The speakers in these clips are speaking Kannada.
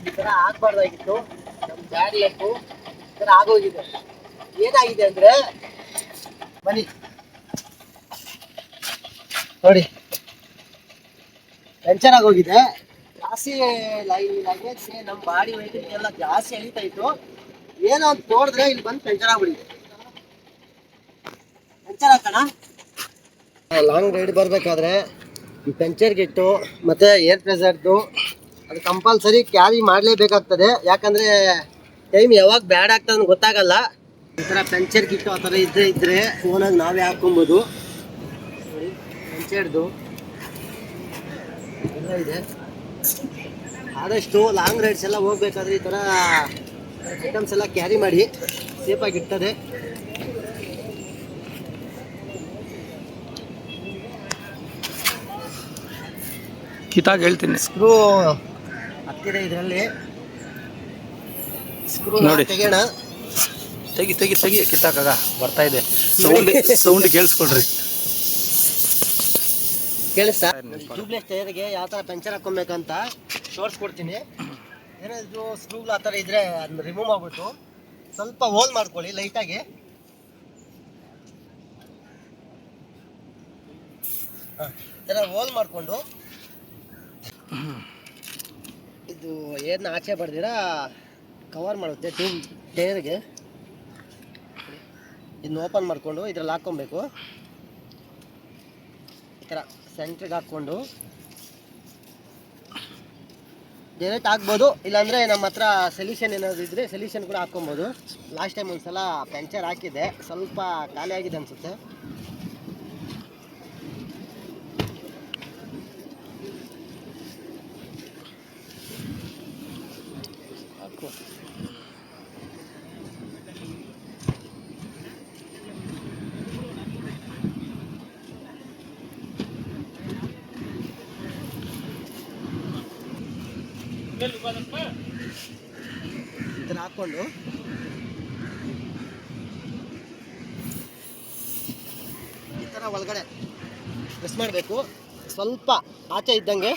ಈ ತರ ಆಗ್ಬಾರ್ದಾಗಿತ್ತು. ನಮ್ ಬ್ಯಾಡ್ ಲಕ್ಕು ಈ ತರ ಆಗೋಗಿದೆ. ಏನಾಗಿದೆ ಅಂದ್ರೆ ಬನ್ನಿ ನೋಡಿ, ಪಂಚರ್ ಆಗೋಗಿದೆ. ಜಾಸ್ತಿ ಲಗೇಜ್ ನಮ್ಮ ಬಾಡಿ ವೆಯ್ಟ್ ಎಲ್ಲ ಜಾಸ್ತಿ ಎಳಿತಾ ಇತ್ತು. ಏನೋ ಅಂತ ನೋಡಿದ್ರೆ ಇಲ್ಲಿ ಬಂದು ಪಂಚರ್ ಆಗ್ಬಿಟ್ಟಿದೆ. ಪಂಚರ್ ಹಾಕೋಣ. ಲಾಂಗ್ ರೈಡ್ ಬರಬೇಕಾದ್ರೆ ಈ ಪಂಚರ್ ಕಿಟ್ಟು ಮತ್ತು ಏರ್ ಪ್ರೆಸರ್ದು ಅದು ಕಂಪಲ್ಸರಿ ಕ್ಯಾರಿ ಮಾಡಲೇಬೇಕಾಗ್ತದೆ. ಯಾಕಂದರೆ ಟೈಮ್ ಯಾವಾಗ ಬ್ಯಾಡ್ ಆಗ್ತದೆ ಅಂತ ಗೊತ್ತಾಗಲ್ಲ. ಈ ಥರ ಪಂಚರ್ ಕಿಟ್ಟು ಆ ಥರ ಇದ್ದರೆ ಓನಾಗಿ ನಾವೇ ಹಾಕ್ಕೊಬೋದು. ನೋಡಿ ಪಂಚರ್ದು ಎಲ್ಲ ಇದೆ. ಆದಷ್ಟು ಲಾಂಗ್ ರೈಡ್ಸ್ ಎಲ್ಲ ಹೋಗ್ಬೇಕಾದ್ರೆ ಈ ಥರ ಐಟಮ್ಸ್ ಎಲ್ಲ ಕ್ಯಾರಿ ಮಾಡಿ, ಸೇಫಾಗಿರ್ತದೆ. ಕಿತ್ತಾಗ ಹೇಳ್ತೀನಿ. ಸ್ಕ್ರೂ ಹತ್ತಿರ ಇದರಲ್ಲಿ ಸ್ಕ್ರೂ ನೋಡಿ ತೆಗೆಯೋಣ. ತೆಗಿ ತೆಗಿ ತೆಗಿ ಕಿತ್ತಾಕಾಗ ಬರ್ತಾ ಇದೆ. ಸೌಂಡ್ ಕೇಳಿಸ್ಕೊಳ್ರಿ. ಕೇಳಿಸ್ತಾ? ಟ್ಯೂಬ್ಲೆಸ್ ಟೈರ್ಗೆ ಯಾವ ಥರ ಪಂಚರ್ ಹಾಕ್ಕೊಬೇಕಂತ ತೋರಿಸ್ಕೊಡ್ತೀನಿ. ಏನಾದರೂ ಸ್ಕ್ರೂಗಳು ಆ ಥರ ಇದ್ದರೆ ಅದನ್ನ ರಿಮೂವ್ ಮಾಡಿಬಿಟ್ಟು ಸ್ವಲ್ಪ ಹೋಲ್ ಮಾಡ್ಕೊಳ್ಳಿ ಲೈಟಾಗಿ. ಈ ಥರ ಹೋಲ್ ಮಾಡಿಕೊಂಡು ಇದು ಏರ್ನ ಆಚೆ ಬರ್ದಿರ ಕವರ್ ಮಾಡುತ್ತೆ ಟ್ಯೂಬ್ ಟೈರ್ಗೆ. ಇದನ್ನ ಓಪನ್ ಮಾಡಿಕೊಂಡು ಇದ್ರಲ್ಲಿ ಹಾಕ್ಕೊಬೇಕು. ಈ ಥರ ಸೆಂಟ್ರಿಗೆ ಹಾಕ್ಕೊಂಡು ಡೈರೆಕ್ಟ್ ಹಾಕ್ಬೋದು. ಇಲ್ಲಾಂದರೆ ನಮ್ಮ ಹತ್ರ ಸೊಲ್ಯೂಷನ್ ಏನಾದರೂ ಇದ್ದರೆ ಸೊಲ್ಯೂಷನ್ ಕೂಡ ಹಾಕ್ಕೊಬೋದು. ಲಾಸ್ಟ್ ಟೈಮ್ ಒಂದು ಸಲ ಪಂಚರ್ ಹಾಕಿದ್ದೆ, ಸ್ವಲ್ಪ ಖಾಲಿ ಆಗಿದೆ ಅನಿಸುತ್ತೆ. ಹಾಕು. ಇದನ್ನ ಹಾಕ್ಕೊಂಡು ಈ ಥರ ಒಳಗಡೆ ಪ್ರೆಸ್ ಮಾಡಬೇಕು. ಸ್ವಲ್ಪ ಆಚೆ ಇದ್ದಂಗೆ,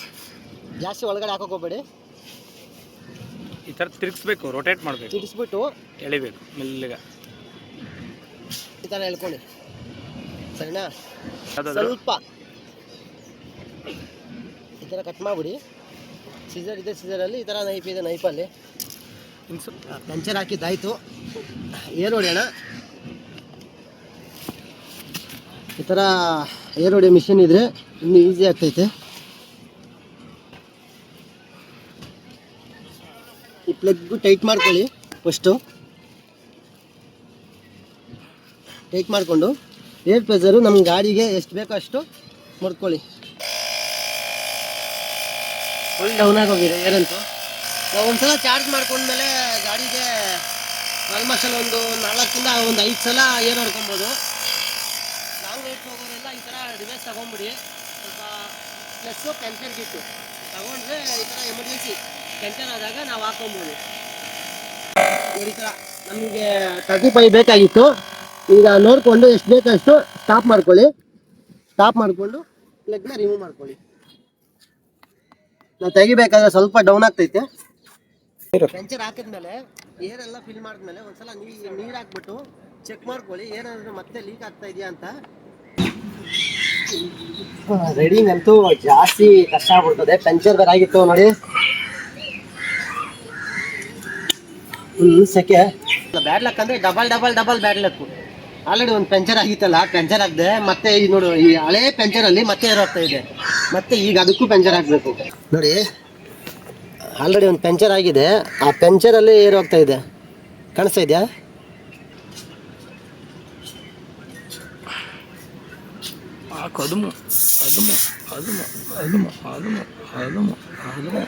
ಜಾಸ್ತಿ ಒಳಗಡೆ ಹಾಕೋಕೆ ಹೋಗ್ಬೇಡಿ. ಈ ಥರ ತಿರುಗಿಸ್ಬೇಕು, ರೊಟೇಟ್ ಮಾಡಬೇಕು, ತಿರ್ಗಿಸ್ಬಿಟ್ಟು ಎಳಿಬೇಕು ಮೆಲ್ಲಿಗ. ಈ ಥರ ಎಳ್ಕೊಳ್ಳಿ, ಸರಿನಾ? ಸ್ವಲ್ಪ ಈ ಥರ ಕಟ್ ಮಾಡಿಬಿಡಿ. ಸೀಸರ್ ಇದೆ, ಸೀಸರಲ್ಲಿ ಈ ಥರ ನೈಫ್ ಇದೆ, ನೈಫಲ್ಲಿ ಪಂಚರ್ ಹಾಕಿದ್ದಾಯಿತು. ಏರ್ ಹೊಡೆಯೋಣ. ಈ ಥರ ಏರ್ ಹೊಡೆಯೋ ಮಿಷಿನ್ ಇದ್ದರೆ ಇನ್ನೂ ಈಸಿ ಆಗ್ತೈತೆ. ಈ ಪ್ಲಗ್ಗು ಟೈಟ್ ಮಾಡ್ಕೊಳ್ಳಿ. ಫಸ್ಟು ಟೈಟ್ ಮಾಡಿಕೊಂಡು ಏರ್ ಪ್ರೆಸರು ನಮ್ಮ ಗಾಡಿಗೆ ಎಷ್ಟು ಬೇಕೋ ಅಷ್ಟು ಮಾಡ್ಕೊಳ್ಳಿ. ಫುಲ್ ಡೌನ್ ಆಗೋಗಿದೆ ಏರಂತೂ. ನಾವು ಒಂದ್ಸಲ ಚಾರ್ಜ್ ಮಾಡ್ಕೊಂಡ್ಮೇಲೆ ಗಾಡಿಗೆ ಆಲ್ಮೋಸ್ಟ್ ಒಂದು 4ರಿಂದ 5 ಸಲ ಏರ್ ಹೊಡ್ಕೊಬೋದು. ಲಾಂಗ್ ರೈಡ್ಸ್ ಹೋಗೋರೆಲ್ಲ ಈ ಥರ ಡಿವೈಸ್ ತೊಗೊಂಬಿಡಿ. ಸ್ವಲ್ಪ ಪ್ಲಸ್ಸು ಪಂಚರ್ ಕಿಟ್ಟು ತಗೊಂಡ್ರೆ ಈ ಥರ ಎಮರ್ಜೆನ್ಸಿ ಪಂಚರ್ ಆದಾಗ ನಾವು ಹಾಕ್ಕೊಬೋದು. ಈ ಥರ ನಮಗೆ 35 ಬೇಕಾಗಿತ್ತು. ಈಗ ನೋಡಿಕೊಂಡು ಎಷ್ಟು ಬೇಕಷ್ಟು ಸ್ಟಾಪ್ ಮಾಡ್ಕೊಳ್ಳಿ. ಸ್ಟಾಪ್ ಮಾಡಿಕೊಂಡು ಪ್ಲಗ್ನ ರಿಮೂವ್ ಮಾಡ್ಕೊಳ್ಳಿ. ನಾವು ತೆಗಿಬೇಕಾದ್ರೆ ಸ್ವಲ್ಪ ಡೌನ್ ಆಗ್ತೈತೆ. ಪಂಚರ್ ಹಾಕಿದ್ಮೇಲೆ ಏರೆಲ್ಲ ಫಿಲ್ ಮಾಡಿದ್ಮೇಲೆ ಒಂದ್ಸಲ ನೀರು ಹಾಕ್ಬಿಟ್ಟು ಚೆಕ್ ಮಾಡ್ಕೊಳ್ಳಿ, ಏನಾದರೂ ಮತ್ತೆ ಲೀಕ್ ಆಗ್ತಾ ಇದೆಯಾ ಅಂತ. ರೈಡಿಂಗ್ ಅಂತೂ ಜಾಸ್ತಿ ಕಷ್ಟ ಆಗ್ಬಿಡ್ತದೆ. ಪಂಚರ್ ಬೇರೆ ಆಗಿತ್ತು ನೋಡಿ, ಸೆಕೆ. ಬ್ಯಾಡ್ ಲಕ್ ಅಂದರೆ ಡಬಲ್ ಬ್ಯಾಡ್ ಲಕ್ಕು. ಆಲ್ರೆಡಿ ಒಂದು ಪಂಚರ್ ಆಗಿತ್ತಲ್ಲ, ಪಂಚರ್ ಆಗದೆ ಮತ್ತೆ ಈ ನೋಡು, ಈ ಹಳೆ ಪಂಚರಲ್ಲಿ ಮತ್ತೆ ಏರ್ ಹೋಗ್ತಾ ಇದೆ. ಮತ್ತೆ ಈಗ ಅದಕ್ಕೂ ಪಂಚರ್ ಹಾಕಬೇಕು ನೋಡಿ. ಆಲ್ರೆಡಿ ಒಂದು ಪಂಚರ್ ಆಗಿದೆ, ಆ ಪಂಚರಲ್ಲಿ ಏರ್ ಹೋಗ್ತಾ ಇದೆ. ಕಾಣಿಸ್ತಾ ಇದೆಯಾ? ಅದುಮು ಅದುಮು ಅದುಮು ಅದುಮು ಅದುಮು ಅದುಮು ಅದುಮು